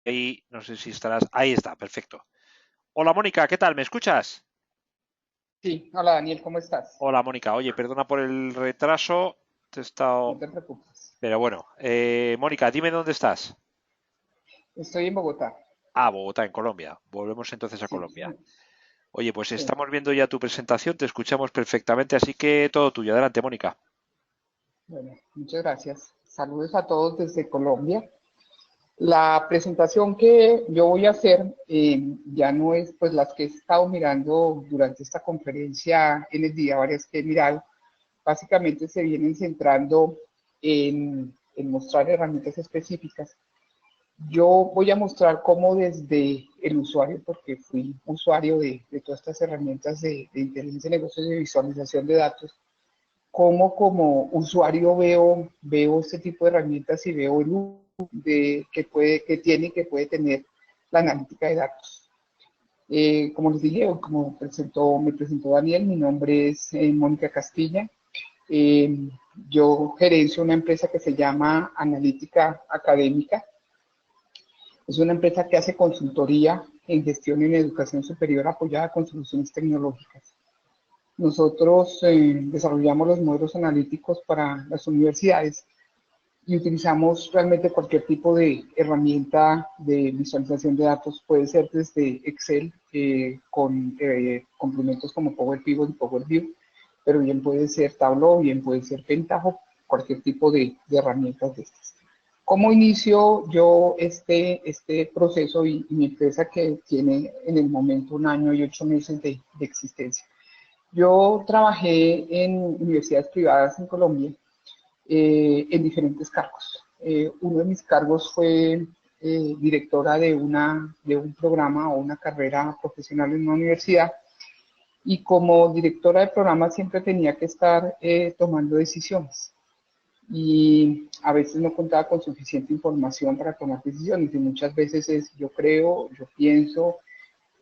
Ahí, no sé si estarás. Ahí está, perfecto. Hola Mónica, ¿qué tal? ¿Me escuchas? Sí, hola Daniel, ¿cómo estás? Hola Mónica, oye, perdona por el retraso. Te he No estado. te preocupes. Pero bueno, Mónica, dime dónde estás. Estoy en Bogotá. Ah, Bogotá, en Colombia. Volvemos entonces a Sí, Colombia. Oye, pues sí. estamos viendo ya tu presentación, te escuchamos perfectamente, así que todo tuyo. Adelante, Mónica. Bueno, muchas gracias. Saludos a todos desde Colombia. La presentación que yo voy a hacer ya no es pues las que he estado mirando durante esta conferencia en el día, varias que he mirado. Básicamente se vienen centrando en mostrar herramientas específicas. Yo voy a mostrar cómo desde el usuario, porque fui usuario de todas estas herramientas de inteligencia de negocios y de visualización de datos, cómo como usuario veo este tipo de herramientas y veo el uso que tiene y que puede tener la analítica de datos. Como les dije, me presentó Daniel, mi nombre es Mónica Castilla. Eh, yo gerencio una empresa que se llama Analítica Académica. Es una empresa que hace consultoría en gestión en educación superior apoyada con soluciones tecnológicas. Nosotros desarrollamos los modelos analíticos para las universidades y utilizamos realmente cualquier tipo de herramienta de visualización de datos. Puede ser desde Excel con complementos como Power Pivot y Power View, pero bien puede ser Tableau, bien puede ser Pentaho, cualquier tipo de herramientas de estas. ¿Cómo inicio yo este proceso y mi empresa que tiene en el momento 1 año y 8 meses de existencia? Yo trabajé en universidades privadas en Colombia en diferentes cargos. Uno de mis cargos fue directora de un programa o una carrera profesional en una universidad y como directora de programa siempre tenía que estar tomando decisiones y a veces no contaba con suficiente información para tomar decisiones y muchas veces es yo creo, yo pienso,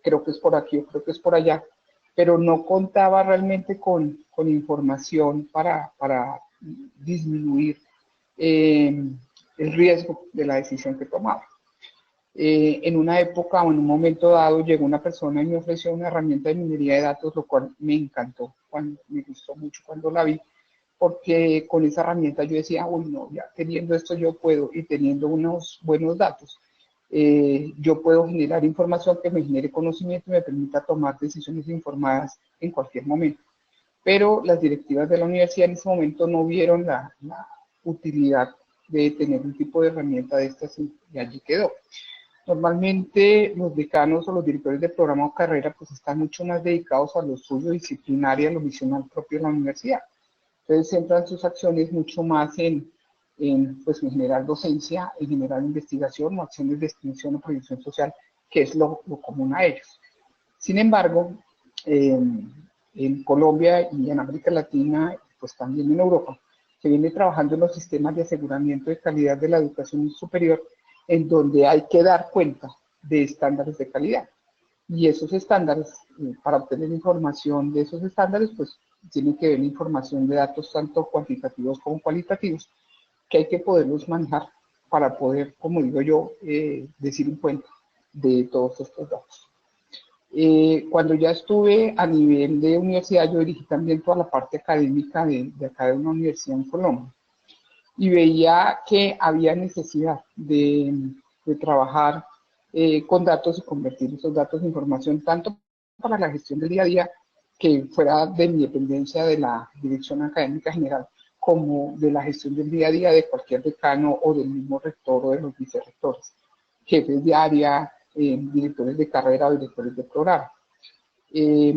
creo que es por aquí o creo que es por allá, pero no contaba realmente con información para disminuir eh, el riesgo de la decisión que tomaba. En una época o en un momento dado llegó una persona y me ofreció una herramienta de minería de datos, lo cual me encantó, me gustó mucho cuando la vi, porque con esa herramienta yo decía, uy, no, ya teniendo esto yo puedo y teniendo unos buenos datos, yo puedo generar información que me genere conocimiento y me permita tomar decisiones informadas en cualquier momento. Pero las directivas de la universidad en ese momento no vieron la utilidad de tener un tipo de herramienta de estas y allí quedó. Normalmente los decanos o los directores de programa o carrera pues están mucho más dedicados a lo suyo disciplinario, a lo misional propio de la universidad. Entonces centran sus acciones mucho más pues, en generar docencia, en generar investigación o acciones de extensión o proyección social, que es lo común a ellos. Sin embargo, eh, en Colombia y en América Latina, pues también en Europa, se viene trabajando en los sistemas de aseguramiento de calidad de la educación superior, en donde hay que dar cuenta de estándares de calidad. Y esos estándares, para obtener información de esos estándares, pues tienen que ver información de datos tanto cuantitativos como cualitativos, que hay que poderlos manejar para poder, como digo yo, decir un cuento de todos estos datos. Cuando ya estuve a nivel de universidad, yo dirigí también toda la parte académica de acá de una universidad en Colombia y veía que había necesidad de trabajar con datos y convertir esos datos en información, tanto para la gestión del día a día, que fuera de mi dependencia de la dirección académica general, como de la gestión del día a día de cualquier decano o del mismo rector o de los vicerrectores, jefes de área, directores de carrera o directores de programa. Eh,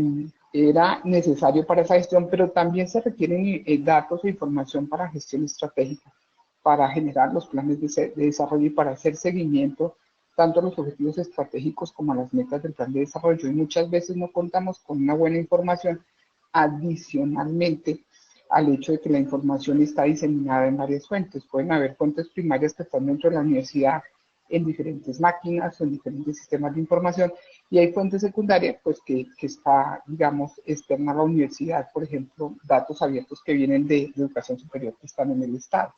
Era necesario para esa gestión, pero también se requieren datos e información para gestión estratégica, para generar los planes de desarrollo y para hacer seguimiento tanto a los objetivos estratégicos como a las metas del plan de desarrollo. Y muchas veces no contamos con una buena información adicionalmente al hecho de que la información está diseminada en varias fuentes. Pueden haber fuentes primarias que están dentro de la universidad en diferentes máquinas o en diferentes sistemas de información y hay fuentes secundarias pues que está, digamos, externa a la universidad, por ejemplo, datos abiertos que vienen de educación superior que están en el Estado.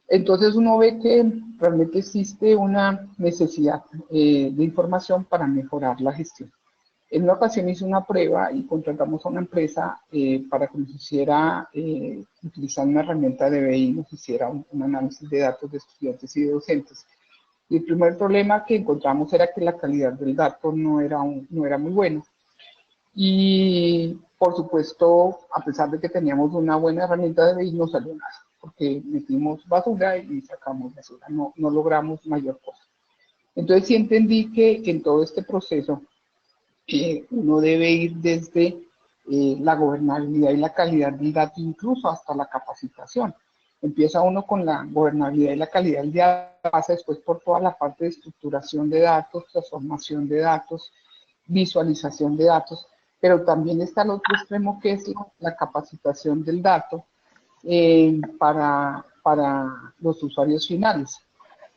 Entonces uno ve que realmente existe una necesidad de información para mejorar la gestión. En una ocasión hice una prueba y contratamos a una empresa para que nos hiciera, utilizando una herramienta de BI, nos hiciera un análisis de datos de estudiantes y de docentes. Y el primer problema que encontramos era que la calidad del dato no era muy buena. Y por supuesto, a pesar de que teníamos una buena herramienta de BI, no salió nada, porque metimos basura y sacamos basura, no logramos mayor cosa. Entonces sí entendí que en todo este proceso uno debe ir desde la gobernabilidad y la calidad del dato, incluso hasta la capacitación. Empieza uno con la gobernabilidad y la calidad del dato, pasa después por toda la parte de estructuración de datos, transformación de datos, visualización de datos, pero también está el otro extremo que es la capacitación del dato para los usuarios finales.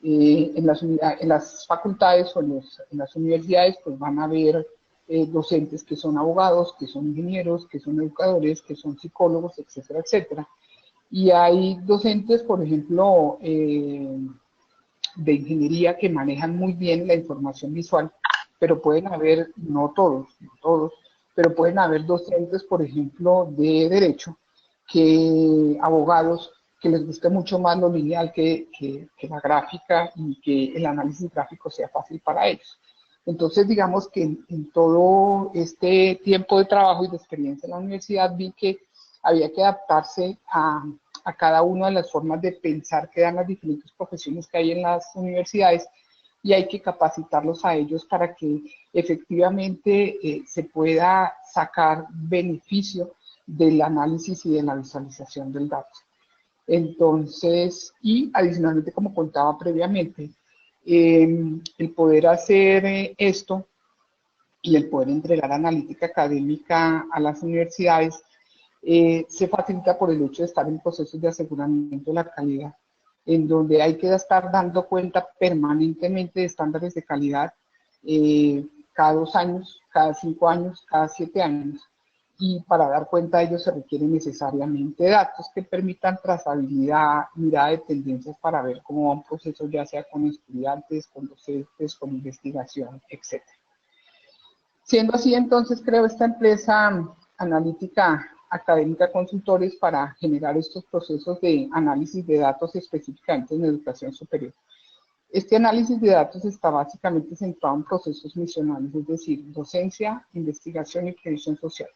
En las facultades o en las universidades pues van a haber docentes que son abogados, que son ingenieros, que son educadores, que son psicólogos, etcétera, etcétera. Y hay docentes, por ejemplo, de ingeniería que manejan muy bien la información visual, pero pueden haber, no todos, pero pueden haber docentes, por ejemplo, de derecho, abogados, que les guste mucho más lo lineal que la gráfica y que el análisis gráfico sea fácil para ellos. Entonces, digamos que en todo este tiempo de trabajo y de experiencia en la universidad vi que había que adaptarse a cada una de las formas de pensar que dan las diferentes profesiones que hay en las universidades y hay que capacitarlos a ellos para que efectivamente se pueda sacar beneficio del análisis y de la visualización del dato. Entonces, y adicionalmente, como contaba previamente, el poder hacer esto y el poder entregar analítica académica a las universidades se facilita por el hecho de estar en procesos de aseguramiento de la calidad, en donde hay que estar dando cuenta permanentemente de estándares de calidad cada 2 años, cada 5 años, cada 7 años. Y para dar cuenta de ello se requieren necesariamente datos que permitan trazabilidad, mirada de tendencias para ver cómo va un proceso, ya sea con estudiantes, con docentes, con investigación, etc. Siendo así, entonces creo esta empresa analítica académica consultores para generar estos procesos de análisis de datos específicamente en educación superior. Este análisis de datos está básicamente centrado en procesos misionales, es decir, docencia, investigación y previsión social.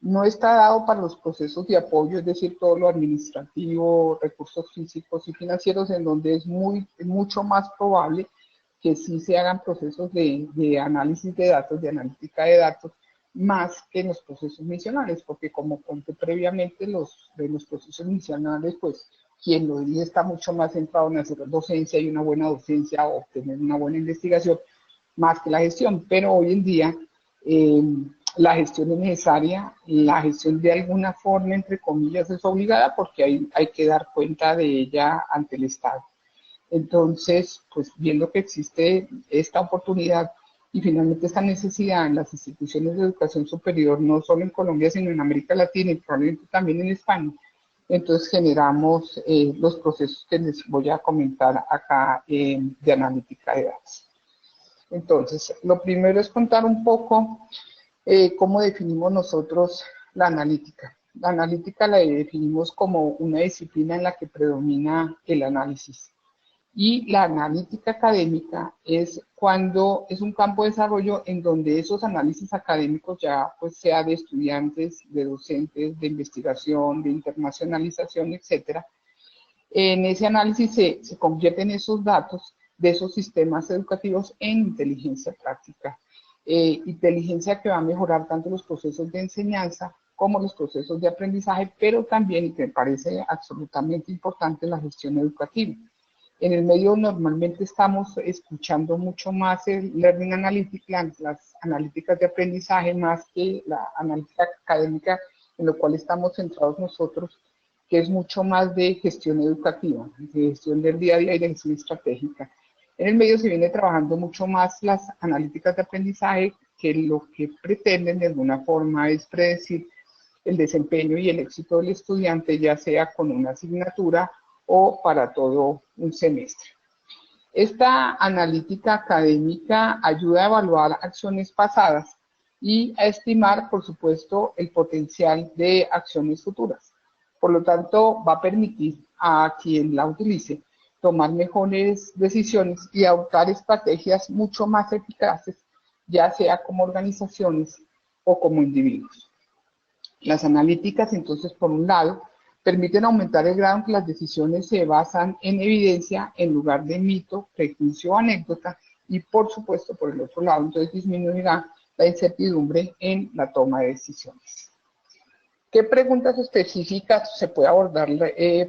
No está dado para los procesos de apoyo, es decir, todo lo administrativo, recursos físicos y financieros, en donde es mucho más probable que sí se hagan procesos de análisis de datos, de analítica de datos, más que en los procesos misionales, porque como conté previamente, de los procesos misionales, pues quien lo dirige está mucho más centrado en hacer docencia y una buena docencia o obtener una buena investigación, más que la gestión. Pero hoy en día la gestión es necesaria, la gestión de alguna forma, entre comillas, es obligada porque hay que dar cuenta de ella ante el Estado. Entonces, pues viendo que existe esta oportunidad y finalmente esta necesidad en las instituciones de educación superior, no solo en Colombia, sino en América Latina y probablemente también en España, entonces generamos los procesos que les voy a comentar acá de analítica de datos. Entonces, lo primero es contar un poco cómo definimos nosotros la analítica. La analítica la definimos como una disciplina en la que predomina el análisis. Y la analítica académica es cuando es un campo de desarrollo en donde esos análisis académicos ya pues sea de estudiantes, de docentes, de investigación, de internacionalización, etcétera. En ese análisis se convierten esos datos de esos sistemas educativos en inteligencia práctica. Inteligencia que va a mejorar tanto los procesos de enseñanza como los procesos de aprendizaje, pero también, y que me parece absolutamente importante, la gestión educativa. En el medio normalmente estamos escuchando mucho más el Learning Analytics, las analíticas de aprendizaje, más que la analítica académica, en lo cual estamos centrados nosotros, que es mucho más de gestión educativa, de gestión del día a día y de gestión estratégica. En el medio se viene trabajando mucho más las analíticas de aprendizaje, que lo que pretenden de alguna forma es predecir el desempeño y el éxito del estudiante, ya sea con una asignatura o para todo un semestre. Esta analítica académica ayuda a evaluar acciones pasadas y a estimar, por supuesto, el potencial de acciones futuras. Por lo tanto, va a permitir a quien la utilice tomar mejores decisiones y adoptar estrategias mucho más eficaces, ya sea como organizaciones o como individuos. Las analíticas, entonces, por un lado, permiten aumentar el grado en que las decisiones se basan en evidencia en lugar de mito, prejuicio o anécdota, y por supuesto, por el otro lado, entonces disminuirá la incertidumbre en la toma de decisiones. ¿Qué preguntas específicas se puede abordar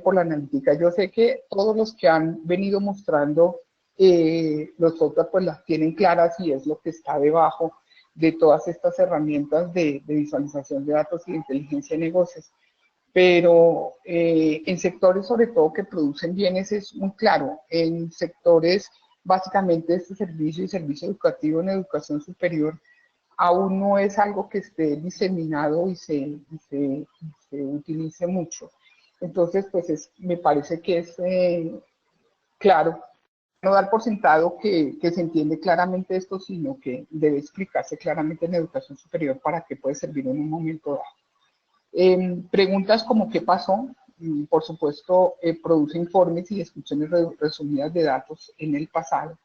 por la analítica? Yo sé que todos los que han venido mostrando los otros pues las tienen claras y es lo que está debajo de todas estas herramientas de visualización de datos y de inteligencia de negocios. Pero en sectores sobre todo que producen bienes es muy claro. En sectores básicamente este servicio y servicio educativo en educación superior aún no es algo que esté diseminado y se utilice mucho. Entonces, pues me parece que es claro, no dar por sentado que se entiende claramente esto, sino que debe explicarse claramente en educación superior para qué puede servir en un momento dado. Preguntas como ¿qué pasó? Por supuesto, produce informes y descripciones resumidas de datos en el pasado.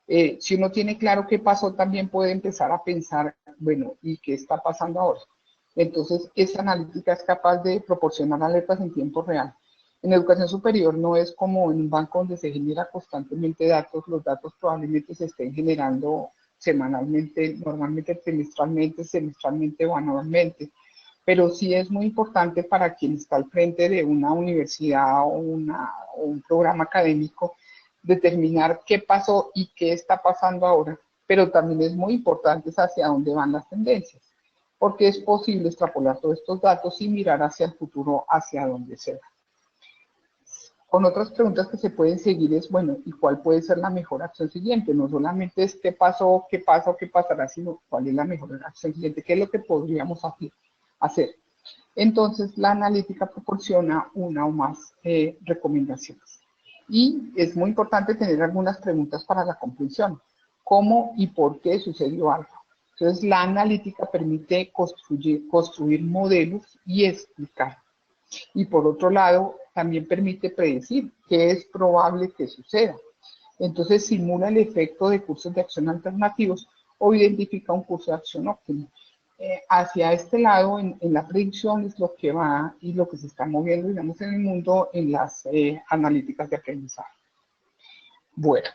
Si uno tiene claro qué pasó, también puede empezar a pensar, bueno, ¿y qué está pasando ahora? Entonces, esa analítica es capaz de proporcionar alertas en tiempo real. En educación superior no es como en un banco donde se genera constantemente datos, los datos probablemente se estén generando semanalmente, normalmente trimestralmente, semestralmente o anualmente, pero sí es muy importante para quien está al frente de una universidad o un programa académico determinar qué pasó y qué está pasando ahora, pero también es muy importante hacia dónde van las tendencias, porque es posible extrapolar todos estos datos y mirar hacia el futuro, hacia dónde se va. Con otras preguntas que se pueden seguir es, bueno, ¿y cuál puede ser la mejor acción siguiente? No solamente es qué pasó, qué pasa o qué pasará, sino cuál es la mejor acción siguiente, qué es lo que podríamos hacer. Entonces, la analítica proporciona una o más recomendaciones. Y es muy importante tener algunas preguntas para la comprensión. ¿Cómo y por qué sucedió algo? Entonces, la analítica permite construir modelos y explicar. Y por otro lado, también permite predecir qué es probable que suceda. Entonces, simula el efecto de cursos de acción alternativos o identifica un curso de acción óptimo. Hacia este lado, en la predicción, es lo que va y lo que se está moviendo, digamos, en el mundo en las analíticas de aprendizaje. Bueno,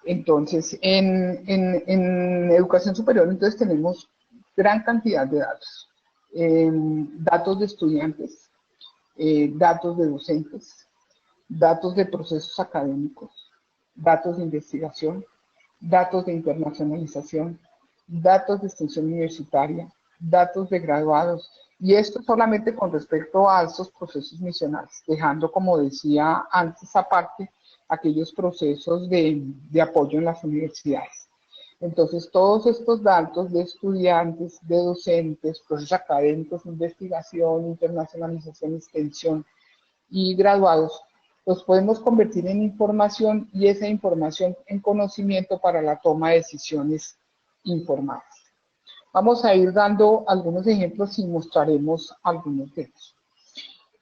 entonces, en educación superior, entonces tenemos gran cantidad de datos. Datos de estudiantes, datos de docentes, datos de procesos académicos, datos de investigación, datos de internacionalización, datos de extensión universitaria, datos de graduados, y esto solamente con respecto a estos procesos misionales, dejando, como decía antes aparte, aquellos procesos de apoyo en las universidades. Entonces, todos estos datos de estudiantes, de docentes, procesos académicos, investigación, internacionalización, extensión y graduados, los podemos convertir en información y esa información en conocimiento para la toma de decisiones informadas. Vamos a ir dando algunos ejemplos y mostraremos algunos de ellos.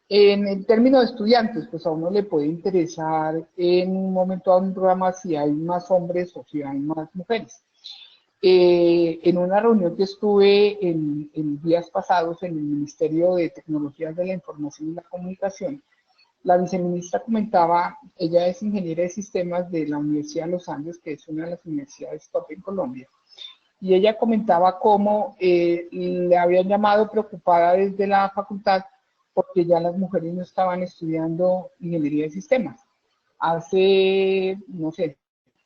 En el término de estudiantes, pues a uno le puede interesar en un momento dado un programa si hay más hombres o si hay más mujeres. En una reunión que estuve en días pasados en el Ministerio de Tecnologías de la Información y la Comunicación, la viceministra comentaba, ella es ingeniera de sistemas de la Universidad de los Andes, que es una de las universidades top en Colombia, y ella comentaba cómo le habían llamado preocupada desde la facultad porque ya las mujeres no estaban estudiando ingeniería de sistemas. Hace, no sé,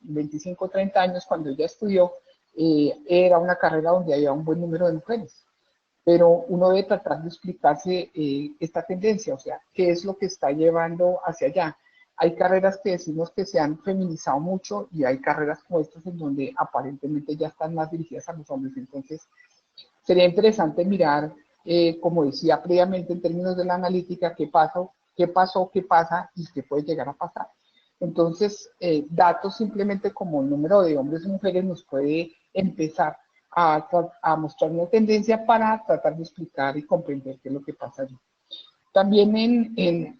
25 o 30 años cuando ella estudió, era una carrera donde había un buen número de mujeres. Pero uno debe tratar de explicarse esta tendencia, o sea, qué es lo que está llevando hacia allá. Hay carreras que decimos que se han feminizado mucho y hay carreras como estas en donde aparentemente ya están más dirigidas a los hombres. Entonces, sería interesante mirar, como decía previamente en términos de la analítica, qué pasa qué pasó, qué pasa y qué puede llegar a pasar. Entonces, datos simplemente como el número de hombres y mujeres nos puede empezar a mostrar una tendencia para tratar de explicar y comprender qué es lo que pasa allí. También en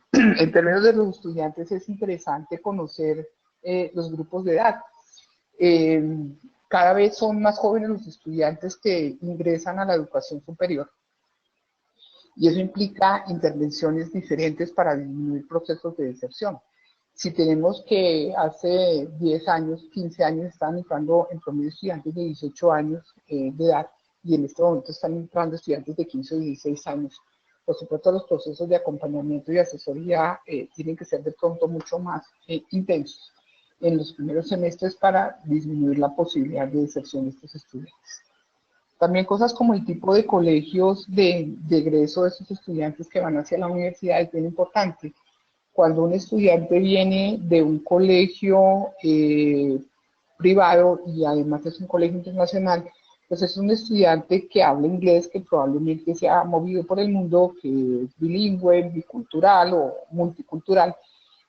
términos de los estudiantes es interesante conocer los grupos de edad. Eh, Cada vez son más jóvenes los estudiantes que ingresan a la educación superior y eso implica intervenciones diferentes para disminuir procesos de deserción. Si tenemos que hace 10 años, 15 años estaban entrando en promedio estudiantes de 18 años de edad y en este momento están entrando estudiantes de 15 o 16 años, por supuesto los procesos de acompañamiento y asesoría tienen que ser de pronto mucho más intensos en los primeros semestres para disminuir la posibilidad de deserción de estos estudiantes. También cosas como el tipo de colegios de egreso de esos estudiantes que van hacia la universidad es bien importante. Cuando un estudiante viene de un colegio privado y además es un colegio internacional, pues es un estudiante que habla inglés, que probablemente se ha movido por el mundo, que es bilingüe, bicultural o multicultural,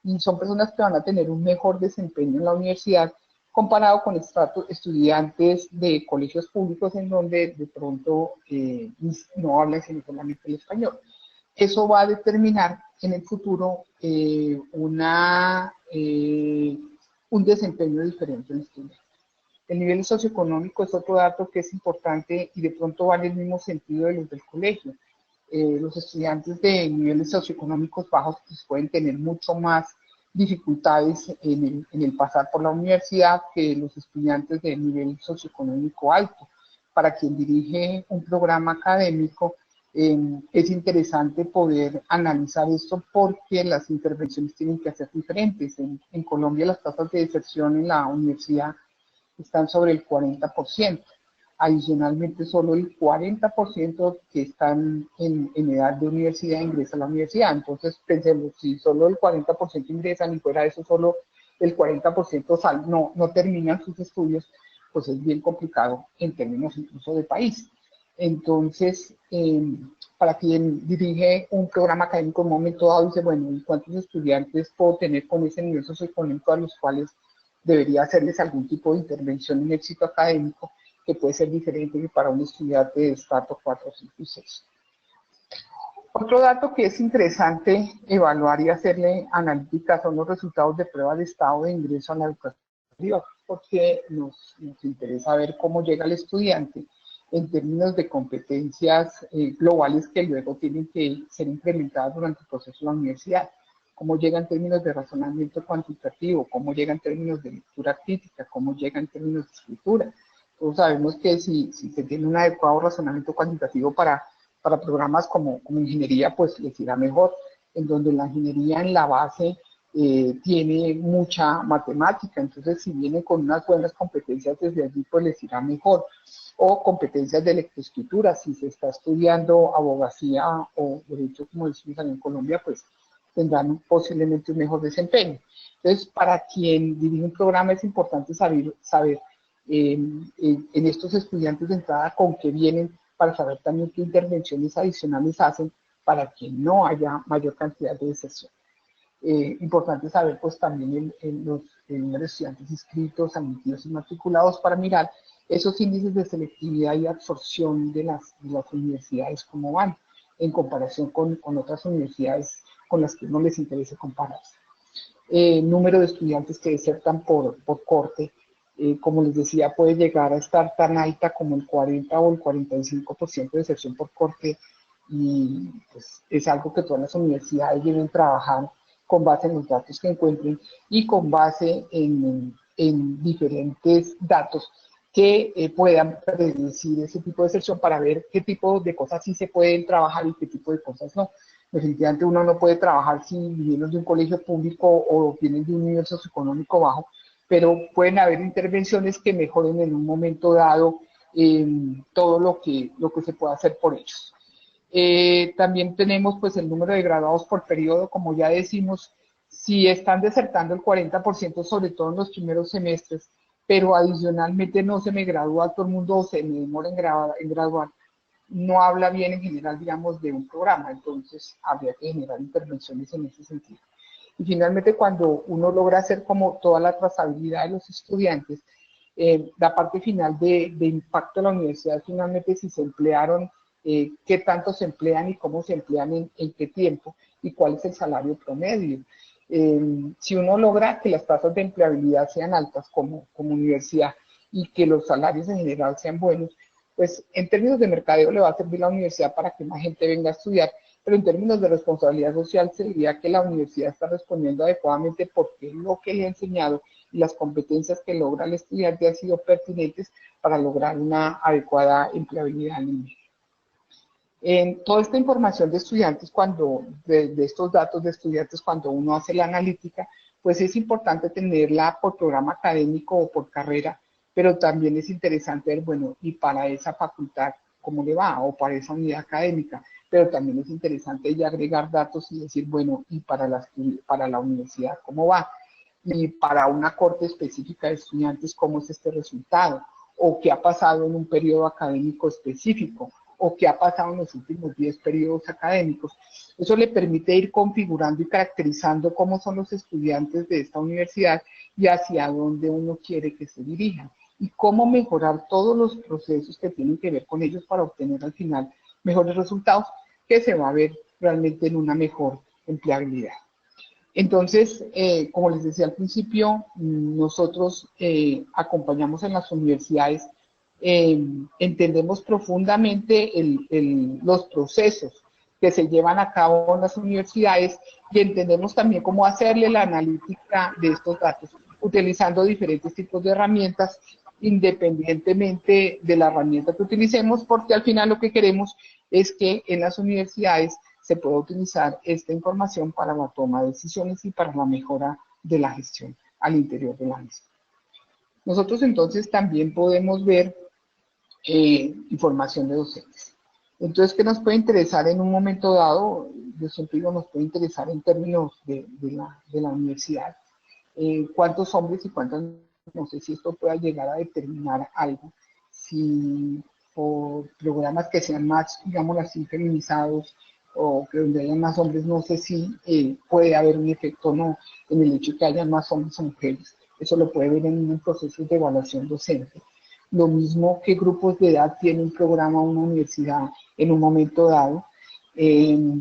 y son personas que van a tener un mejor desempeño en la universidad comparado con estudiantes de colegios públicos en donde de pronto no hablan sino solamente el español. Eso va a determinar en el futuro un desempeño diferente en el estudiante. El nivel socioeconómico es otro dato que es importante y de pronto va en el mismo sentido de los del colegio. Los estudiantes de niveles socioeconómicos bajos pues, pueden tener mucho más dificultades en el pasar por la universidad que los estudiantes de nivel socioeconómico alto. Para quien dirige un programa académico, es interesante poder analizar esto porque las intervenciones tienen que ser diferentes. En Colombia las tasas de deserción en la universidad están sobre el 40%. Adicionalmente, solo el 40% que están en edad de universidad ingresa a la universidad. Entonces, pensemos, si solo el 40% ingresan y fuera de eso solo el 40% no terminan sus estudios, pues es bien complicado en términos incluso de país. Entonces, para quien dirige un programa académico en un momento dado, dice, bueno, ¿y cuántos estudiantes puedo tener con ese nivel socioeconómico a los cuales debería hacerles algún tipo de intervención en éxito académico que puede ser diferente que para un estudiante de estrato 4, 5 y 6? Otro dato que es interesante evaluar y hacerle analítica son los resultados de prueba de estado de ingreso a la educación superior, porque nos interesa ver cómo llega el estudiante en términos de competencias globales que luego tienen que ser implementadas durante el proceso de la universidad, cómo llega en términos de razonamiento cuantitativo, cómo llega en términos de lectura crítica, cómo llega en términos de escritura. Todos sabemos que si se tiene un adecuado razonamiento cuantitativo para programas como ingeniería, pues les irá mejor, en donde la ingeniería en la base tiene mucha matemática, entonces si vienen con unas buenas competencias desde allí, pues les irá mejor. O competencias de lectoescritura, si se está estudiando abogacía o derecho, como decimos en Colombia, pues tendrán posiblemente un mejor desempeño. Entonces, para quien dirige un programa es importante saber en estos estudiantes de entrada con qué vienen, para saber también qué intervenciones adicionales hacen para que no haya mayor cantidad de deserción. Importante saber pues también el número de estudiantes inscritos, admitidos y matriculados para mirar esos índices de selectividad y absorción de las universidades, cómo van en comparación con otras universidades con las que no les interese compararse. Número de estudiantes que desertan por corte, como les decía, puede llegar a estar tan alta como el 40 o el 45% de deserción por corte y pues, es algo que todas las universidades deben trabajar con base en los datos que encuentren y con base en diferentes datos que puedan predecir ese tipo de deserción para ver qué tipo de cosas sí se pueden trabajar y qué tipo de cosas no. Definitivamente uno no puede trabajar si vienen de un colegio público o vienen de un nivel socioeconómico bajo, pero pueden haber intervenciones que mejoren en un momento dado todo lo que se pueda hacer por ellos. También tenemos pues el número de graduados por periodo, como ya decimos, si están desertando el 40%, sobre todo en los primeros semestres, pero adicionalmente no se me gradúa todo el mundo o se me demora en graduar, no habla bien en general, digamos, de un programa, entonces habría que generar intervenciones en ese sentido. Y finalmente, cuando uno logra hacer como toda la trazabilidad de los estudiantes, la parte final de impacto de la universidad, finalmente si se emplearon, qué tanto se emplean y cómo se emplean en qué tiempo y cuál es el salario promedio. Si uno logra que las tasas de empleabilidad sean altas como universidad y que los salarios en general sean buenos, pues en términos de mercadeo le va a servir la universidad para que más gente venga a estudiar, pero en términos de responsabilidad social se diría que la universidad está respondiendo adecuadamente porque lo que le ha enseñado y las competencias que logra el estudiante han sido pertinentes para lograr una adecuada empleabilidad en el medio. En toda esta información de estudiantes, de estos datos de estudiantes, cuando uno hace la analítica, pues es importante tenerla por programa académico o por carrera, pero también es interesante ver, bueno, y para esa facultad, ¿cómo le va? O para esa unidad académica, pero también es interesante ya agregar datos y decir, bueno, y para la universidad, ¿cómo va? Y para una corte específica de estudiantes, ¿cómo es este resultado? O qué ha pasado en un periodo académico específico, o qué ha pasado en los últimos 10 periodos académicos. Eso le permite ir configurando y caracterizando cómo son los estudiantes de esta universidad y hacia dónde uno quiere que se dirijan y cómo mejorar todos los procesos que tienen que ver con ellos para obtener al final mejores resultados que se va a ver realmente en una mejor empleabilidad. Entonces, como les decía al principio, nosotros acompañamos en las universidades, entendemos profundamente los procesos que se llevan a cabo en las universidades y entendemos también cómo hacerle la analítica de estos datos, utilizando diferentes tipos de herramientas, independientemente de la herramienta que utilicemos, porque al final lo que queremos es que en las universidades se puede utilizar esta información para la toma de decisiones y para la mejora de la gestión al interior de la misma. Nosotros entonces también podemos ver información de docentes. Entonces, ¿qué nos puede interesar en un momento dado? Yo siempre digo, nos puede interesar en términos de la universidad. ¿Cuántos hombres y cuántas, no sé si esto pueda llegar a determinar algo, si por programas que sean más, digamos así, feminizados, o que donde haya más hombres, no sé si puede haber un efecto o no en el hecho de que haya más hombres o mujeres. Eso lo puede ver en un proceso de evaluación docente. Lo mismo que grupos de edad tiene un programa o una universidad en un momento dado.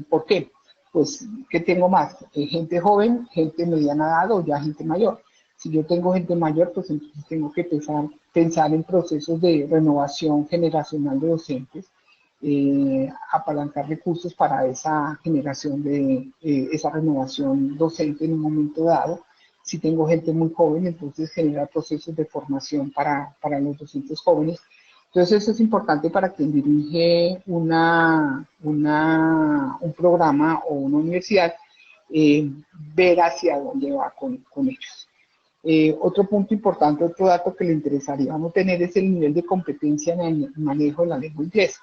¿Por qué? Pues, ¿qué tengo más? Gente joven, gente mediana edad o ya gente mayor. Si yo tengo gente mayor, pues entonces tengo que pensar en procesos de renovación generacional de docentes, apalancar recursos para esa generación esa renovación docente en un momento dado. Si tengo gente muy joven, entonces generar procesos de formación para los docentes jóvenes. Entonces eso es importante para quien dirige un programa o una universidad, ver hacia dónde va con ellos. Otro punto importante, otro dato que le interesaría no tener es el nivel de competencia en el manejo de la lengua inglesa.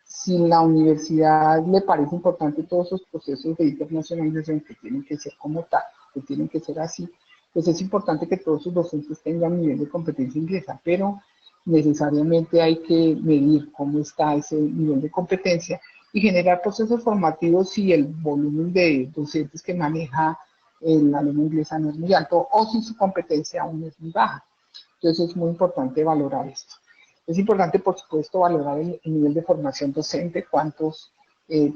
Si la universidad le parece importante todos esos procesos de internacionalización que tienen que ser como tal, que tienen que ser así, pues es importante que todos sus docentes tengan nivel de competencia inglesa, pero necesariamente hay que medir cómo está ese nivel de competencia y generar procesos formativos si el volumen de docentes que maneja la lengua inglesa no es muy alto o si su competencia aún es muy baja. Entonces es muy importante valorar esto. Es importante, por supuesto, valorar el nivel de formación docente, cuántas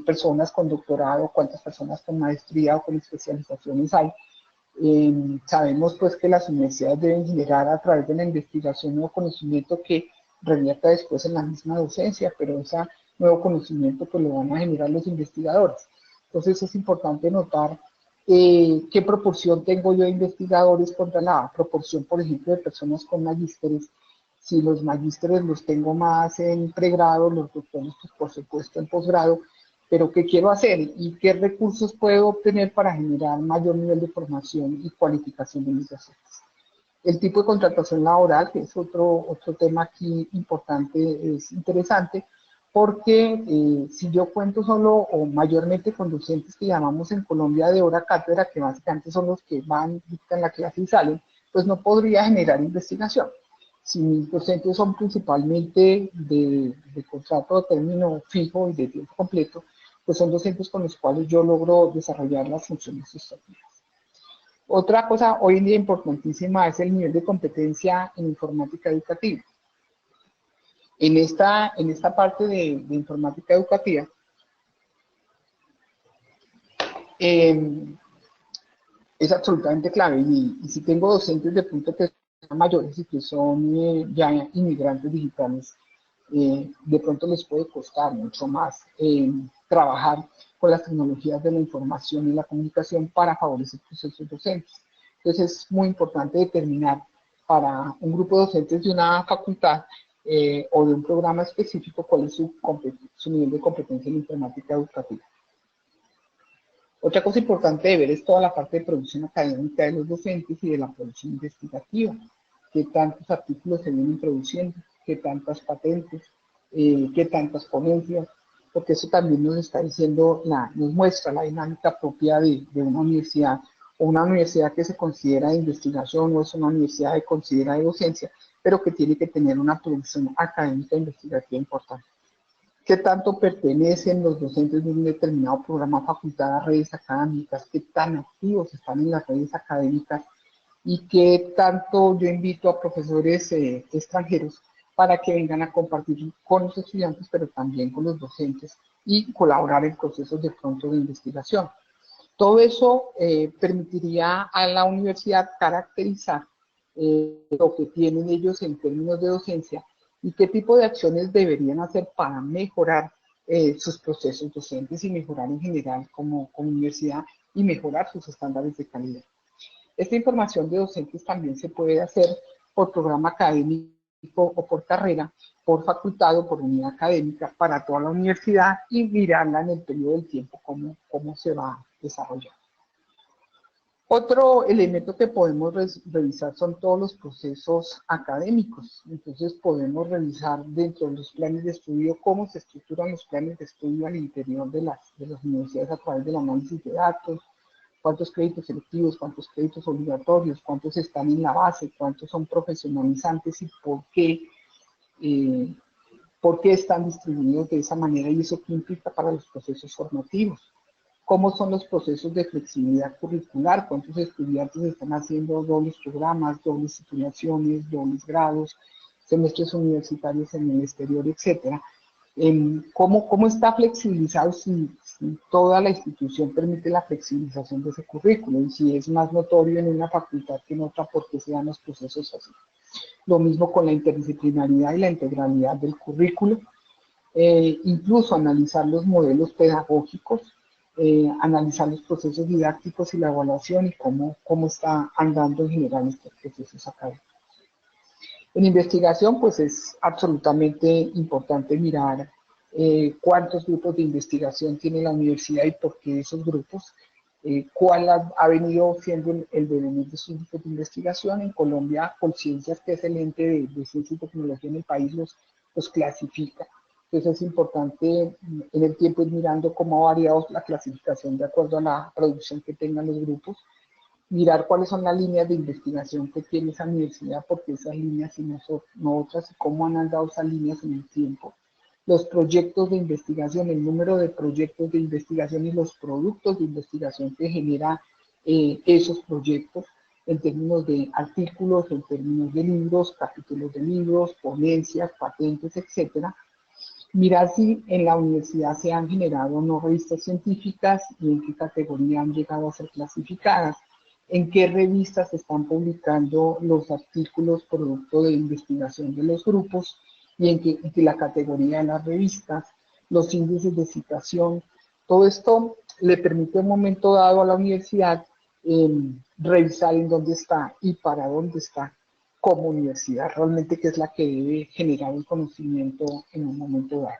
personas con doctorado, cuántas personas con maestría o con especializaciones hay. Sabemos pues que las universidades deben generar a través de la investigación nuevo conocimiento que revierta después en la misma docencia, pero ese nuevo conocimiento pues lo van a generar los investigadores. Entonces es importante notar qué proporción tengo yo de investigadores contra la proporción, por ejemplo, de personas con magísteres. Si los magísteres los tengo más en pregrado, los doctores pues por supuesto en posgrado, pero ¿qué quiero hacer? ¿Y qué recursos puedo obtener para generar mayor nivel de formación y cualificación de mis docentes? El tipo de contratación laboral, que es otro tema aquí importante, es interesante, porque si yo cuento solo o mayormente con docentes que llamamos en Colombia de hora cátedra, que básicamente son los que van, dictan la clase y salen, pues no podría generar investigación. Si mis docentes son principalmente de contrato a término fijo y de tiempo completo, pues son docentes con los cuales yo logro desarrollar las funciones sustantivas. Otra cosa hoy en día importantísima es el nivel de competencia en informática educativa. En esta parte de informática educativa, es absolutamente clave. Y si tengo docentes de punto que son mayores y que son ya inmigrantes digitales, de pronto les puede costar mucho más trabajar con las tecnologías de la información y la comunicación para favorecer procesos docentes. Entonces es muy importante determinar para un grupo de docentes de una facultad o de un programa específico cuál es su nivel de competencia en informática educativa. Otra cosa importante de ver es toda la parte de producción académica de los docentes y de la producción investigativa. Qué tantos artículos se vienen produciendo, qué tantas patentes, qué tantas ponencias, porque eso también nos está diciendo, nos muestra la dinámica propia de una universidad, o una universidad que se considera de investigación, o es una universidad que considera de docencia, pero que tiene que tener una producción académica e investigativa importante. ¿Qué tanto pertenecen los docentes de un determinado programa facultad a redes académicas? ¿Qué tan activos están en las redes académicas? ¿Y qué tanto yo invito a profesores extranjeros para que vengan a compartir con los estudiantes, pero también con los docentes y colaborar en procesos de pronto de investigación? Todo eso permitiría a la universidad caracterizar lo que tienen ellos en términos de docencia y qué tipo de acciones deberían hacer para mejorar sus procesos docentes y mejorar en general como universidad y mejorar sus estándares de calidad. Esta información de docentes también se puede hacer por programa académico o por carrera, por facultad o por unidad académica para toda la universidad y mirarla en el periodo del tiempo cómo se va a desarrollar. Otro elemento que podemos revisar son todos los procesos académicos. Entonces podemos revisar dentro de los planes de estudio cómo se estructuran los planes de estudio al interior de las universidades a través del análisis de datos, cuántos créditos selectivos, cuántos créditos obligatorios, cuántos están en la base, cuántos son profesionalizantes y por qué están distribuidos de esa manera y eso qué implica para los procesos formativos. ¿Cómo son los procesos de flexibilidad curricular? ¿Cuántos estudiantes están haciendo dobles programas, dobles titulaciones, dobles grados, semestres universitarios en el exterior, etcétera? ¿Cómo está flexibilizado si toda la institución permite la flexibilización de ese currículo? Y si es más notorio en una facultad que en otra, ¿por qué se dan los procesos así? Lo mismo con la interdisciplinaridad y la integralidad del currículo. Incluso analizar los modelos pedagógicos, analizar los procesos didácticos y la evaluación y cómo está andando en general estos procesos académicos. En investigación, pues es absolutamente importante mirar cuántos grupos de investigación tiene la universidad y por qué esos grupos, cuál ha venido siendo el devenir de sus grupos de investigación. En Colombia, Colciencias, que es el ente de ciencia y tecnología en el país, los clasifica. Entonces es importante en el tiempo ir mirando cómo ha variado la clasificación de acuerdo a la producción que tengan los grupos, mirar cuáles son las líneas de investigación que tiene esa universidad, porque esas líneas y no otras, y cómo han andado esas líneas en el tiempo. Los proyectos de investigación, el número de proyectos de investigación y los productos de investigación que genera esos proyectos en términos de artículos, en términos de libros, capítulos de libros, ponencias, patentes, etcétera. Mirar si en la universidad se han generado o no revistas científicas y en qué categoría han llegado a ser clasificadas, en qué revistas se están publicando los artículos producto de investigación de los grupos y en qué la categoría de las revistas, los índices de citación. Todo esto le permite en un momento dado a la universidad revisar en dónde está y para dónde está como universidad, realmente que es la que debe generar el conocimiento en un momento dado.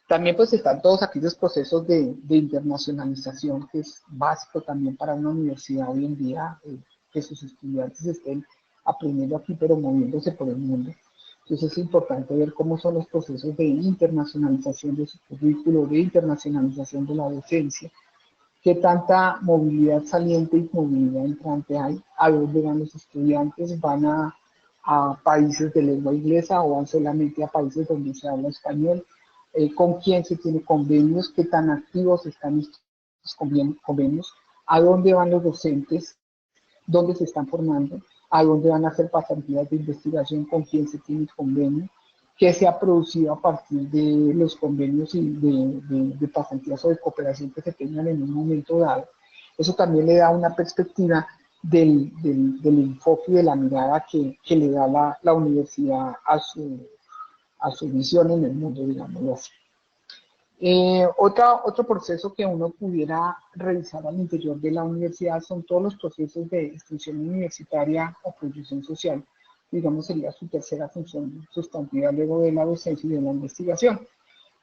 También pues están todos aquellos procesos de internacionalización, que es básico también para una universidad hoy en día, que sus estudiantes estén aprendiendo aquí pero moviéndose por el mundo. Entonces es importante ver cómo son los procesos de internacionalización de su currículo, de internacionalización de la docencia, qué tanta movilidad saliente y movilidad entrante hay, a dónde van los estudiantes, van a a países de lengua inglesa o van solamente a países donde se habla español, con quién se tiene convenios, qué tan activos están estos convenios, a dónde van los docentes, dónde se están formando, a dónde van a hacer pasantías de investigación, con quién se tiene convenio, qué se ha producido a partir de los convenios y de pasantías o de cooperación que se tengan en un momento dado. Eso también le da una perspectiva del enfoque y de la mirada que le da la universidad a su visión en el mundo, digámoslo así. Otro proceso que uno pudiera revisar al interior de la universidad son todos los procesos de extensión universitaria o proyección social. Digamos, sería su tercera función sustantiva luego de la docencia y de la investigación.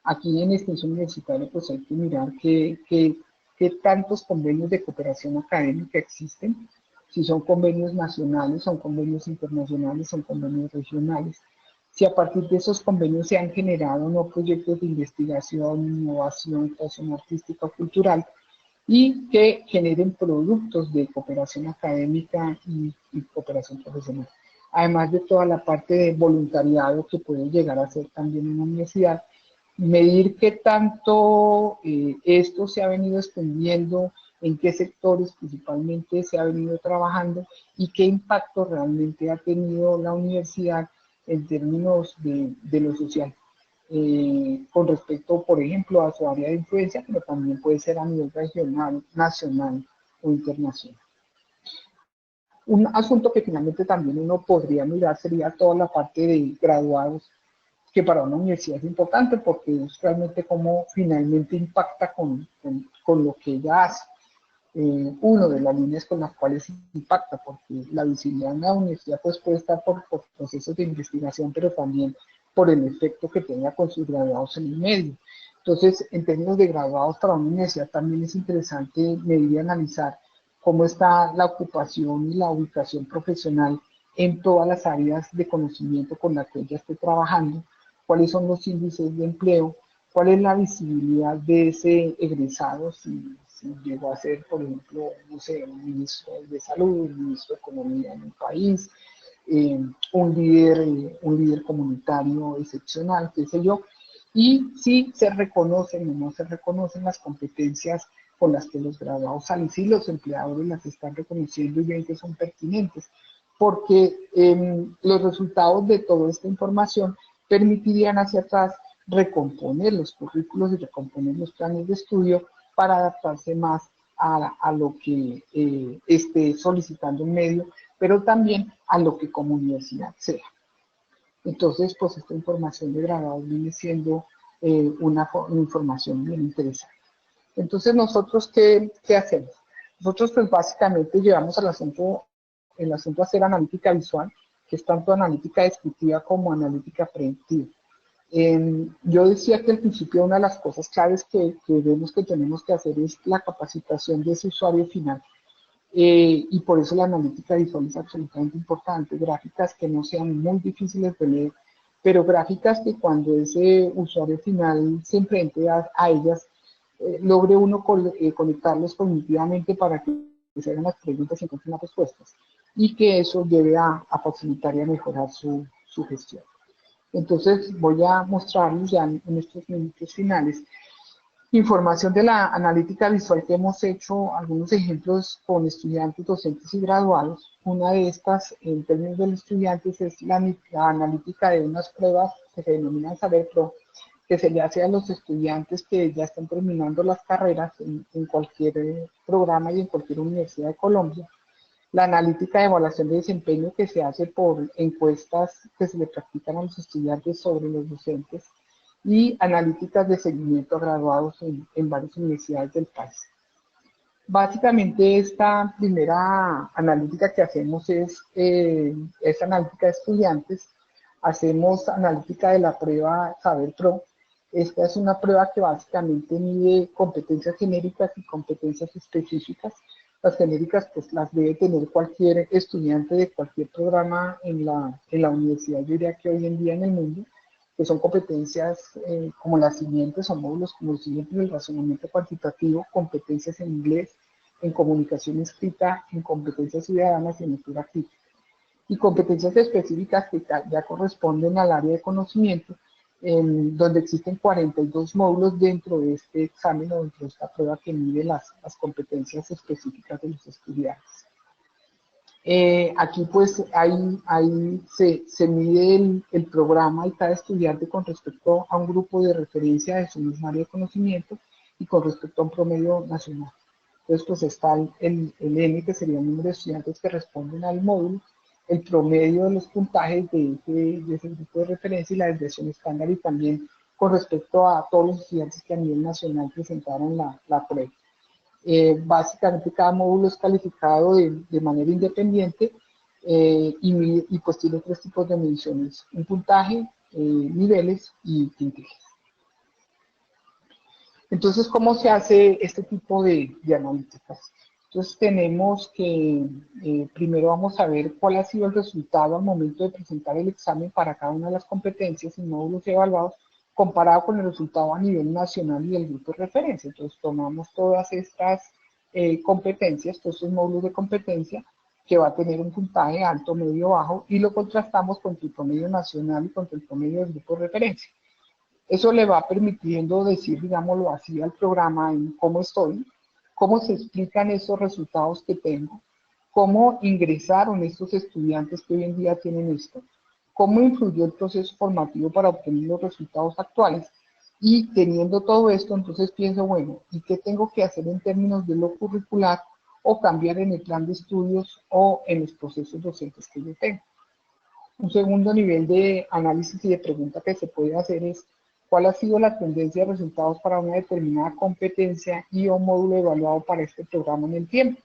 Aquí en extensión universitaria pues hay que mirar qué tantos convenios de cooperación académica existen, si son convenios nacionales, son convenios internacionales, son convenios regionales, si a partir de esos convenios se han generado no proyectos de investigación, innovación, creación artística o cultural, y que generen productos de cooperación académica y cooperación profesional. Además de toda la parte de voluntariado que puede llegar a ser también en la universidad, medir qué tanto esto se ha venido extendiendo, en qué sectores principalmente se ha venido trabajando y qué impacto realmente ha tenido la universidad en términos de lo social. Con respecto, por ejemplo, a su área de influencia, pero también puede ser a nivel regional, nacional o internacional. Un asunto que finalmente también uno podría mirar sería toda la parte de graduados, que para una universidad es importante porque es realmente cómo finalmente impacta con lo que ella hace. Uno de las líneas con las cuales impacta, porque la visibilidad en la universidad pues, puede estar por procesos de investigación, pero también por el efecto que tenga con sus graduados en el medio. Entonces, en términos de graduados para una universidad también es interesante medir y analizar cómo está la ocupación y la ubicación profesional en todas las áreas de conocimiento con las que ella esté trabajando, cuáles son los índices de empleo, cuál es la visibilidad de ese egresado, si llegó a ser, por ejemplo, no sé, un ministro de salud, un ministro de economía en un país, un líder comunitario excepcional, qué sé yo, y si se reconocen o no se reconocen las competencias con las que los graduados salen, si los empleadores las están reconociendo y ven que son pertinentes, porque los resultados de toda esta información permitirían hacia atrás recomponer los currículos y recomponer los planes de estudio para adaptarse más a lo que esté solicitando el medio, pero también a lo que como universidad sea. Entonces, pues esta información de graduados viene siendo una información bien interesante. Entonces, ¿nosotros qué hacemos? Nosotros pues básicamente llevamos el asunto a hacer analítica visual, que es tanto analítica descriptiva como analítica predictiva. Yo decía que al principio una de las cosas claves que vemos que tenemos que hacer es la capacitación de ese usuario final. Y por eso la analítica visual es absolutamente importante. Gráficas que no sean muy difíciles de leer, pero gráficas que cuando ese usuario final se enfrente a ellas, logre uno conectarlos cognitivamente para que se hagan las preguntas y encuentren las respuestas. Y que eso lleve a facilitar y a mejorar su gestión. Entonces voy a mostrarles ya en estos minutos finales información de la analítica visual que hemos hecho, algunos ejemplos con estudiantes, docentes y graduados. Una de estas, en términos de los estudiantes, es la analítica de unas pruebas que se denominan Saber Pro, que se le hace a los estudiantes que ya están terminando las carreras en cualquier programa y en cualquier universidad de Colombia. La analítica de evaluación de desempeño que se hace por encuestas que se le practican a los estudiantes sobre los docentes y analíticas de seguimiento a graduados en varias universidades del país. Básicamente esta primera analítica que hacemos es analítica de estudiantes. Hacemos analítica de la prueba Saber Pro. Esta es una prueba que básicamente mide competencias genéricas y competencias específicas. Las genéricas pues las debe tener cualquier estudiante de cualquier programa en la universidad, yo diría que hoy en día en el mundo, que son competencias como las siguientes, son módulos como los siguientes: el razonamiento cuantitativo, competencias en inglés, en comunicación escrita, en competencias ciudadanas y en lectura crítica. y competencias específicas que ya corresponden al área de conocimiento, donde existen 42 módulos dentro de este examen o dentro de esta prueba que mide las competencias específicas de los estudiantes. Aquí pues se mide el programa de cada estudiante con respecto a un grupo de referencia de su misma área de conocimiento y con respecto a un promedio nacional. Entonces pues está el N, que sería el número de estudiantes que responden al módulo, el promedio de los puntajes de ese grupo de referencia y la desviación estándar, y también con respecto a todos los estudiantes que a nivel nacional presentaron la prueba. Básicamente cada módulo es calificado de manera independiente y pues tiene tres tipos de mediciones: un puntaje, niveles y quintiles. Entonces, ¿cómo se hace este tipo de analíticas? Entonces tenemos que, primero vamos a ver cuál ha sido el resultado al momento de presentar el examen para cada una de las competencias y módulos evaluados, comparado con el resultado a nivel nacional y del grupo de referencia. Entonces tomamos todas estas competencias, todos estos módulos de competencia, que va a tener un puntaje alto, medio, bajo, y lo contrastamos con el promedio nacional y con el promedio del grupo de referencia. Eso le va permitiendo decir, digámoslo así, al programa en cómo estoy, cómo se explican esos resultados que tengo, cómo ingresaron estos estudiantes que hoy en día tienen esto, cómo influyó el proceso formativo para obtener los resultados actuales. Y teniendo todo esto, entonces pienso, bueno, ¿y qué tengo que hacer en términos de lo curricular o cambiar en el plan de estudios o en los procesos docentes que yo tengo? Un segundo nivel de análisis y de pregunta que se puede hacer es: ¿cuál ha sido la tendencia de resultados para una determinada competencia y o módulo evaluado para este programa en el tiempo?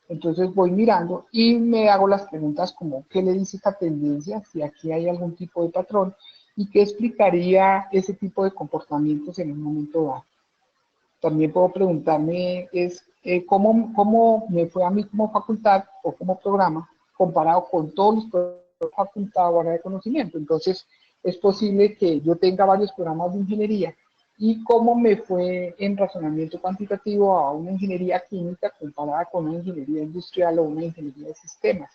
Entonces voy mirando y me hago las preguntas como: ¿qué le dice esta tendencia? Si aquí hay algún tipo de patrón, y qué explicaría ese tipo de comportamientos en un momento dado. También puedo preguntarme ¿cómo me fue a mí como facultad o como programa comparado con todos los programas de facultad o área de conocimiento? Entonces es posible que yo tenga varios programas de ingeniería y cómo me fue en razonamiento cuantitativo a una ingeniería química comparada con una ingeniería industrial o una ingeniería de sistemas.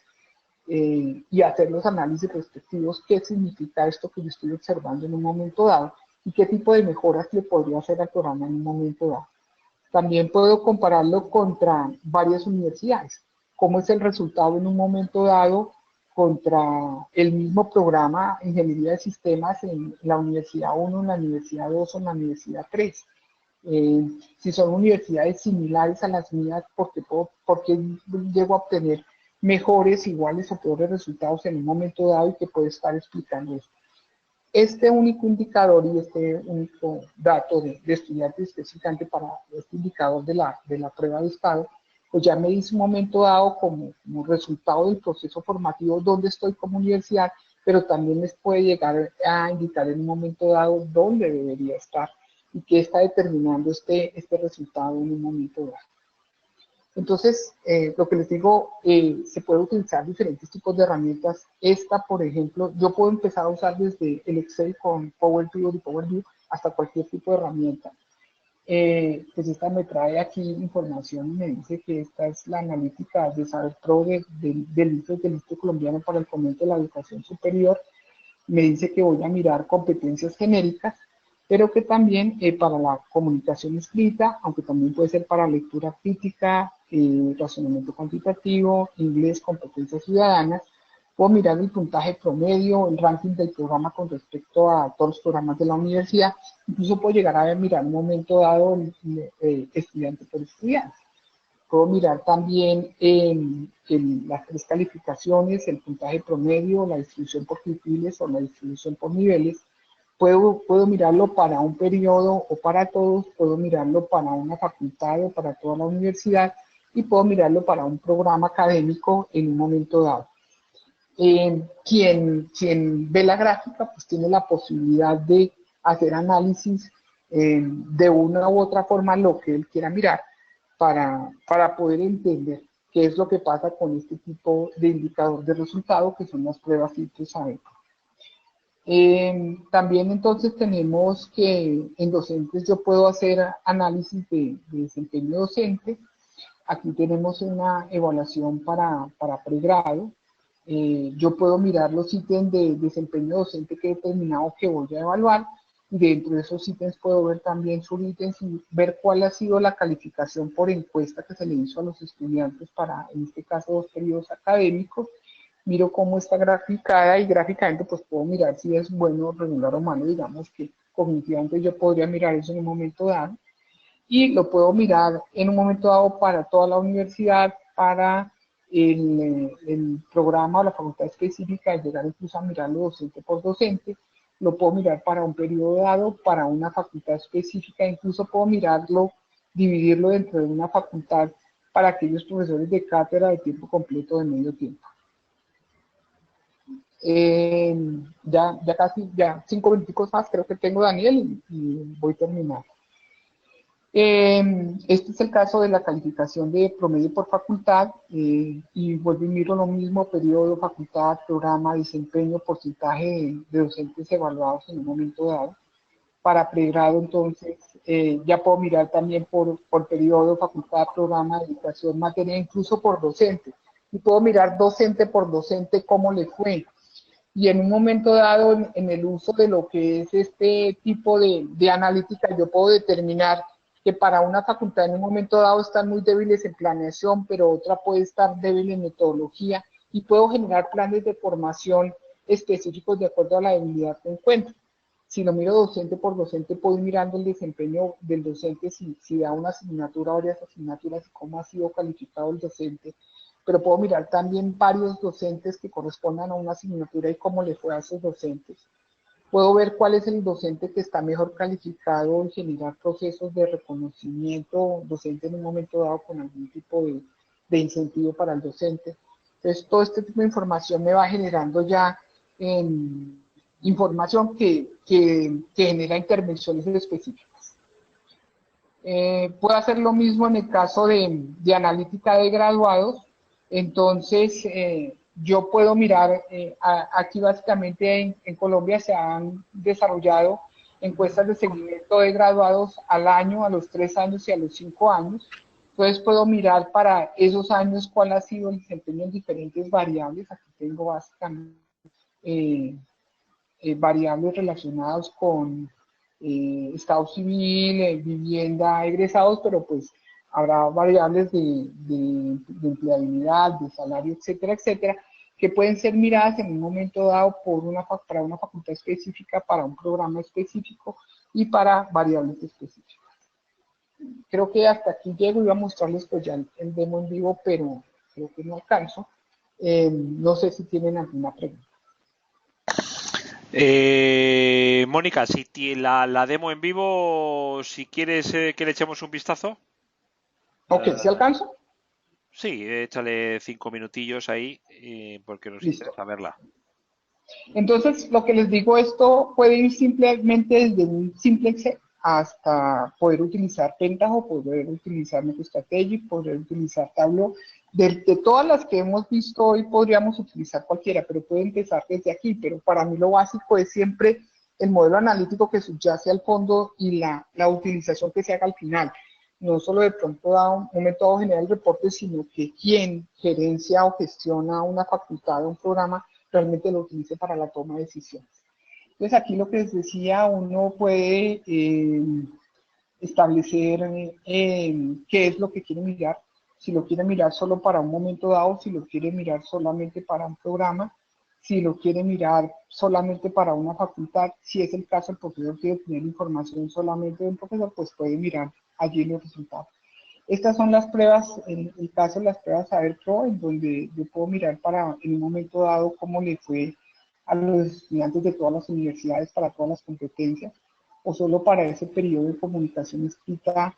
Y hacer los análisis respectivos: qué significa esto que yo estoy observando en un momento dado y qué tipo de mejoras le podría hacer al programa en un momento dado. También puedo compararlo contra varias universidades: cómo es el resultado en un momento dado contra el mismo programa Ingeniería de Sistemas en la Universidad 1, en la Universidad 2 o en la Universidad 3. Si son universidades similares a las mías, porque llego a obtener mejores, iguales o peores resultados en un momento dado, y que puede estar explicando eso. Este único indicador y este único dato de estudiante específicamente para este indicador de la prueba de estado, pues ya me dice un momento dado como resultado del proceso formativo dónde estoy como universidad, pero también les puede llegar a indicar en un momento dado dónde debería estar y qué está determinando este resultado en un momento dado. Entonces, lo que les digo, se puede utilizar diferentes tipos de herramientas. Esta, por ejemplo, yo puedo empezar a usar desde el Excel con Power Pivot y Power View hasta cualquier tipo de herramienta. Pues esta me trae aquí información y me dice que esta es la analítica de Saber Pro del Instituto Colombiano para el Fomento de la Educación Superior. Me dice que voy a mirar competencias genéricas, pero que también para la comunicación escrita, aunque también puede ser para lectura crítica, razonamiento cuantitativo, inglés, competencias ciudadanas. Puedo mirar el puntaje promedio, el ranking del programa con respecto a todos los programas de la universidad. Incluso puedo llegar a mirar en un momento dado estudiante por estudiante. Puedo mirar también las tres calificaciones: el puntaje promedio, la distribución por quintiles o la distribución por niveles. Puedo mirarlo para un periodo o para todos, puedo mirarlo para una facultad o para toda la universidad, y puedo mirarlo para un programa académico en un momento dado. Quien ve la gráfica pues tiene la posibilidad de hacer análisis de una u otra forma lo que él quiera mirar para poder entender qué es lo que pasa con este tipo de indicador de resultado que son las pruebas filtros Saber. También entonces tenemos que en docentes yo puedo hacer análisis de desempeño docente. Aquí tenemos una evaluación para pregrado. Yo puedo mirar los ítems de desempeño docente que he determinado que voy a evaluar. Dentro de esos ítems puedo ver también sus ítems y ver cuál ha sido la calificación por encuesta que se le hizo a los estudiantes para, en este caso, 2 periodos académicos. Miro cómo está graficada y gráficamente pues puedo mirar si es bueno, regular o malo, digamos que cognitivamente yo podría mirar eso en un momento dado. Y lo puedo mirar en un momento dado para toda la universidad, para el programa o la facultad específica, y llegar incluso a mirarlo docente por docente. Lo puedo mirar para un periodo dado, para una facultad específica, incluso puedo mirarlo, dividirlo dentro de una facultad para aquellos profesores de cátedra de tiempo completo, de medio tiempo. Eh, ya casi, ya 5 minutos más creo que tengo, Daniel, y voy a terminar. Este es el caso de la calificación de promedio por facultad, y vuelvo y miro lo mismo: periodo, facultad, programa, desempeño, porcentaje de docentes evaluados en un momento dado. Para pregrado, entonces, ya puedo mirar también por periodo, facultad, programa, dedicación, materia, incluso por docente. Y puedo mirar docente por docente cómo le fue. Y en un momento dado, en el uso de lo que es este tipo de analítica, yo puedo determinar que para una facultad en un momento dado están muy débiles en planeación, pero otra puede estar débil en metodología, y puedo generar planes de formación específicos de acuerdo a la debilidad que encuentro. Si lo miro docente por docente, puedo ir mirando el desempeño del docente, si da una asignatura, varias asignaturas, y cómo ha sido calificado el docente. Pero puedo mirar también varios docentes que correspondan a una asignatura y cómo le fue a esos docentes. Puedo ver cuál es el docente que está mejor calificado y generar procesos de reconocimiento docente en un momento dado con algún tipo de incentivo para el docente. Entonces, todo este tipo de información me va generando ya información que genera intervenciones específicas. Puedo hacer lo mismo en el caso de analítica de graduados. Entonces, yo puedo mirar, aquí básicamente en Colombia se han desarrollado encuestas de seguimiento de graduados al año, a los 3 años y a los 5 años. Entonces puedo mirar para esos años cuál ha sido el desempeño en diferentes variables. Aquí tengo básicamente eh, variables relacionadas con estado civil, vivienda, egresados, pero pues habrá variables de empleabilidad, de salario, etcétera, etcétera, que pueden ser miradas en un momento dado para una facultad específica, para un programa específico y para variables específicas. Creo que hasta aquí llego. Iba a mostrarles pues ya el demo en vivo, pero creo que no alcanzo. No sé si tienen alguna pregunta. Mónica, si la demo en vivo, si quieres que le echemos un vistazo. Ok, ¿sí alcanzo? Sí, échale 5 minutillos ahí, porque nos Listo. interesa verla. Entonces, lo que les digo, esto puede ir simplemente desde un simple Excel hasta poder utilizar Pentaho, poder utilizar MicroStrategy, poder utilizar Tableau. De todas las que hemos visto hoy podríamos utilizar cualquiera, pero puede empezar desde aquí. Pero para mí lo básico es siempre el modelo analítico que subyace al fondo y la utilización que se haga al final. No solo de pronto da un método general de reporte, sino que quien gerencia o gestiona una facultad o un programa realmente lo utilice para la toma de decisiones. Entonces aquí lo que les decía, uno puede establecer qué es lo que quiere mirar, si lo quiere mirar solo para un momento dado, si lo quiere mirar solamente para un programa, si lo quiere mirar solamente para una facultad. Si es el caso, el profesor quiere tener información solamente de un profesor, pues puede mirar allí los resultados. Estas son las pruebas, en el caso de las pruebas Saber Pro, en donde yo puedo mirar para en un momento dado cómo le fue a los estudiantes de todas las universidades para todas las competencias, o solo para ese periodo de comunicación escrita,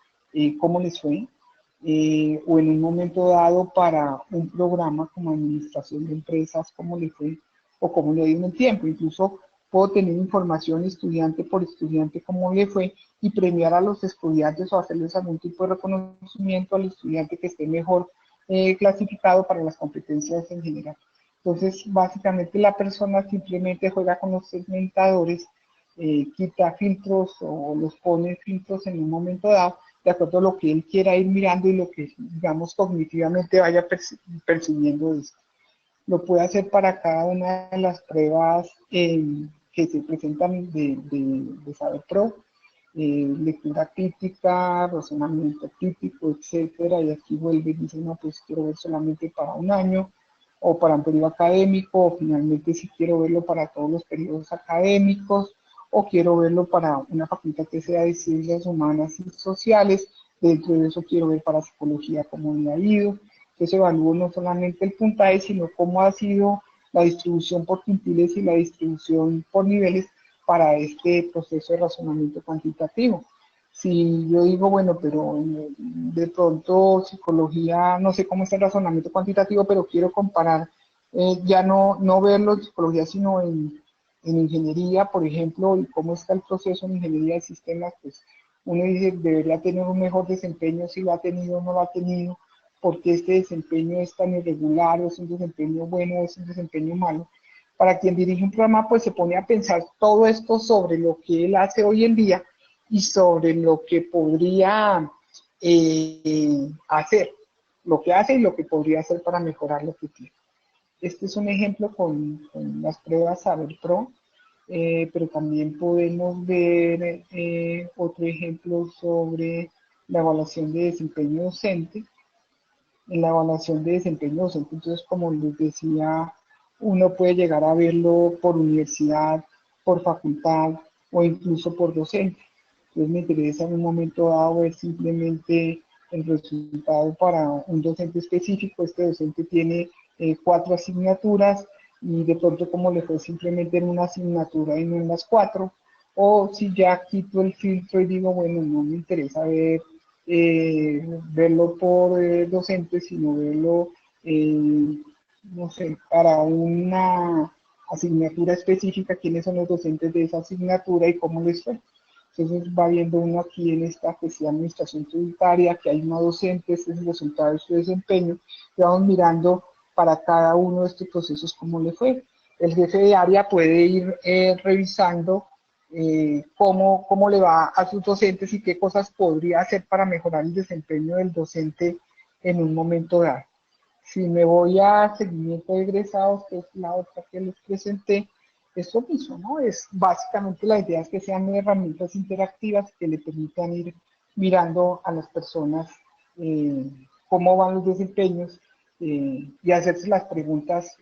cómo les fue, o en un momento dado para un programa como administración de empresas, cómo le fue o cómo le dio en el tiempo. Incluso puedo tener información estudiante por estudiante, cómo le fue, y premiar a los estudiantes o hacerles algún tipo de reconocimiento al estudiante que esté mejor clasificado para las competencias en general. Entonces, básicamente la persona simplemente juega con los segmentadores, quita filtros o los pone filtros en un momento dado, de acuerdo a lo que él quiera ir mirando y lo que, digamos, cognitivamente vaya percibiendo de esto. lo puede hacer para cada una de las pruebas que se presentan de Saber Pro, lectura crítica, razonamiento crítico, etcétera, y aquí vuelve y dice, no, pues quiero ver solamente para un año, o para un periodo académico, o finalmente si quiero verlo para todos los periodos académicos, o quiero verlo para una facultad que sea de ciencias humanas y sociales, dentro de eso quiero ver para psicología cómo me ha ido. Entonces evalúo no solamente el puntaje, sino cómo ha sido la distribución por quintiles y la distribución por niveles para este proceso de razonamiento cuantitativo. Si yo digo, bueno, pero de pronto psicología, no sé cómo está el razonamiento cuantitativo, pero quiero comparar, ya no verlo en psicología, sino en ingeniería, por ejemplo, y cómo está el proceso en ingeniería de sistemas, pues uno dice, debería tener un mejor desempeño, si lo ha tenido o no lo ha tenido, porque este desempeño es tan irregular, o es un desempeño bueno, o es un desempeño malo. Para quien dirige un programa, pues se pone a pensar todo esto sobre lo que él hace hoy en día y sobre lo que podría hacer, lo que hace y lo que podría hacer para mejorar lo que tiene. Este es un ejemplo con las pruebas Saber Pro, pero también podemos ver otro ejemplo sobre la evaluación de desempeño docente. En la evaluación de desempeño docente, entonces, como les decía, uno puede llegar a verlo por universidad, por facultad o incluso por docente. Entonces me interesa en un momento dado ver simplemente el resultado para un docente específico. Este docente tiene 4 asignaturas y de pronto como le fue simplemente en una asignatura y no en las 4, o si ya quito el filtro y digo, bueno, no me interesa verlo por docentes, sino verlo, no sé, para una asignatura específica, quiénes son los docentes de esa asignatura y cómo les fue. Entonces va viendo uno aquí en esta que se llama administración tributaria, que hay una docente, este es el resultado de su desempeño, y vamos mirando para cada uno de estos procesos cómo le fue. El jefe de área puede ir revisando cómo le va a sus docentes y qué cosas podría hacer para mejorar el desempeño del docente en un momento dado. Si me voy a seguimiento de egresados, que es la otra que les presenté, es lo mismo, ¿no? Es básicamente la idea es que sean herramientas interactivas que le permitan ir mirando a las personas cómo van los desempeños y hacerse las preguntas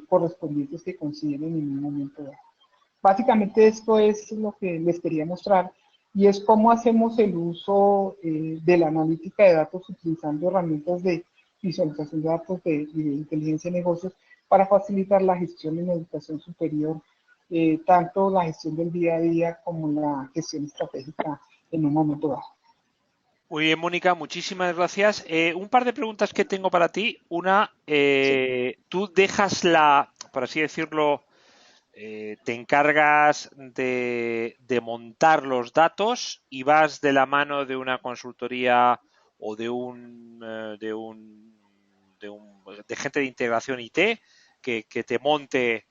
correspondientes que consideren en un momento dado. Básicamente esto es lo que les quería mostrar y es cómo hacemos el uso de la analítica de datos utilizando herramientas de visualización de datos de inteligencia de negocios para facilitar la gestión en educación superior, tanto la gestión del día a día como la gestión estratégica en un momento dado. Muy bien, Mónica, muchísimas gracias. Un par de preguntas que tengo para ti. Una, Sí. tú dejas por así decirlo, te encargas de montar los datos y vas de la mano de una consultoría o de gente de integración IT que te monte,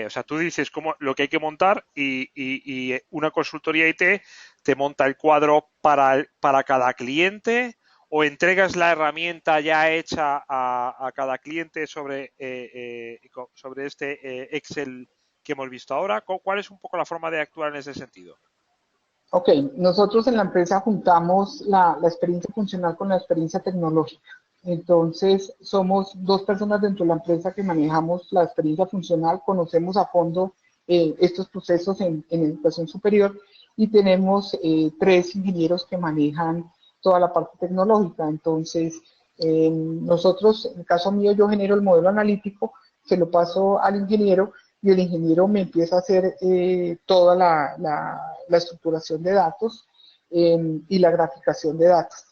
o sea, tú dices lo que hay que montar y una consultoría IT te monta el cuadro para cada cliente o entregas la herramienta ya hecha a cada cliente sobre este Excel que hemos visto ahora. ¿Cuál es un poco la forma de actuar en ese sentido? Ok, nosotros en la empresa juntamos la experiencia funcional con la experiencia tecnológica. Entonces, somos 2 personas dentro de la empresa que manejamos la experiencia funcional, conocemos a fondo estos procesos en educación superior y tenemos 3 ingenieros que manejan toda la parte tecnológica. Entonces, nosotros, en el caso mío, yo genero el modelo analítico, se lo paso al ingeniero y el ingeniero me empieza a hacer toda la estructuración de datos y la graficación de datos.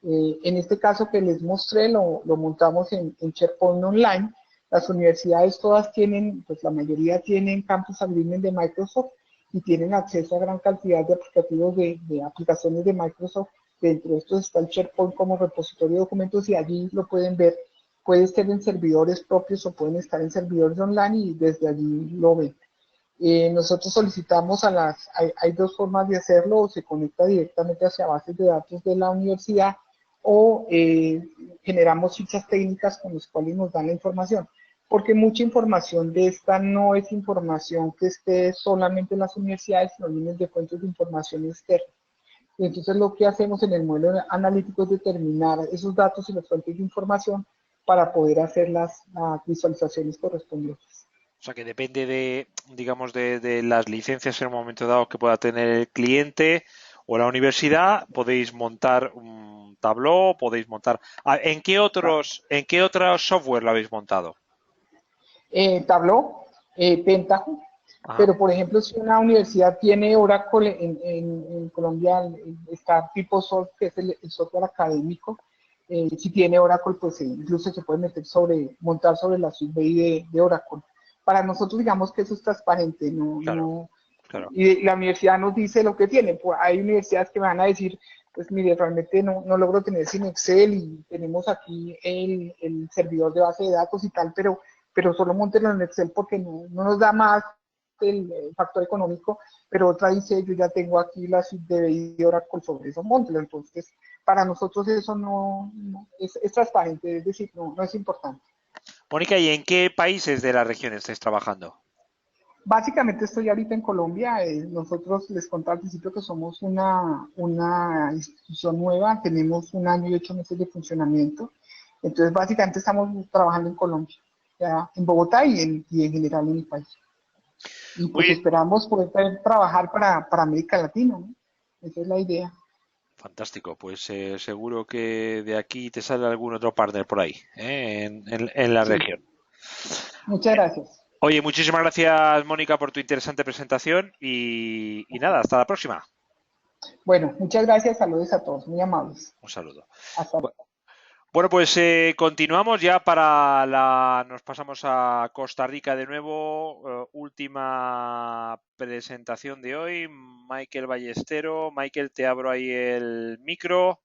En este caso que les mostré, lo montamos en SharePoint Online. Las universidades todas tienen, pues la mayoría tienen Campus Agreement de Microsoft y tienen acceso a gran cantidad de aplicativos de aplicaciones de Microsoft. Dentro de estos está el SharePoint como repositorio de documentos y allí lo pueden ver. Puede estar en servidores propios o pueden estar en servidores online y desde allí lo ven. Nosotros solicitamos hay 2 formas de hacerlo, o se conecta directamente hacia bases de datos de la universidad o generamos fichas técnicas con las cuales nos dan la información. porque mucha información de esta no es información que esté solamente en las universidades, sino viene de fuentes de información externa. Y entonces lo que hacemos en el modelo analítico es determinar esos datos y las fuentes de información para poder hacer las visualizaciones correspondientes. O sea que depende de, digamos, de las licencias en un momento dado que pueda tener el cliente o la universidad, podéis montar un Tableau, podéis montar. Ah, en qué otros software lo habéis montado? Tableau, Pentaho, Ajá. pero por ejemplo, si una universidad tiene Oracle en Colombia, está PeopleSoft, que es el software académico, si tiene Oracle, pues incluso se puede montar sobre la suite BI de Oracle. Para nosotros, digamos que eso es transparente, Claro, claro. y la universidad nos dice lo que tiene. Pues hay universidades que me van a decir, pues mire, realmente no logro tener sin Excel y tenemos aquí el servidor de base de datos y tal, pero solo montenlo en Excel porque no nos da más el factor económico, pero otra dice, yo ya tengo aquí la suite de Oracle sobre eso, móntelo. Entonces, para nosotros eso es transparente, es decir, no es importante. Mónica, ¿y en qué países de la región estáis trabajando? Básicamente estoy ahorita en Colombia. Nosotros les conté al principio que somos una institución nueva, tenemos 1 año y 8 meses de funcionamiento. Entonces, básicamente estamos trabajando en Colombia, ya, en Bogotá y en general en el país. Y Muy pues bien. esperamos poder trabajar para América Latina, ¿no? Esa es la idea. Fantástico, pues seguro que de aquí te sale algún otro partner por ahí, en la Sí, región. muchas gracias. Oye, muchísimas gracias, Mónica, por tu interesante presentación y nada, hasta la próxima. Bueno, muchas gracias, saludos a todos, muy amables. Un saludo. Hasta Bueno, pues continuamos ya para nos pasamos a Costa Rica de nuevo. Última presentación de hoy. Michael Ballestero. Michael, te abro ahí el micro.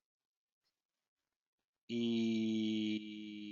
Y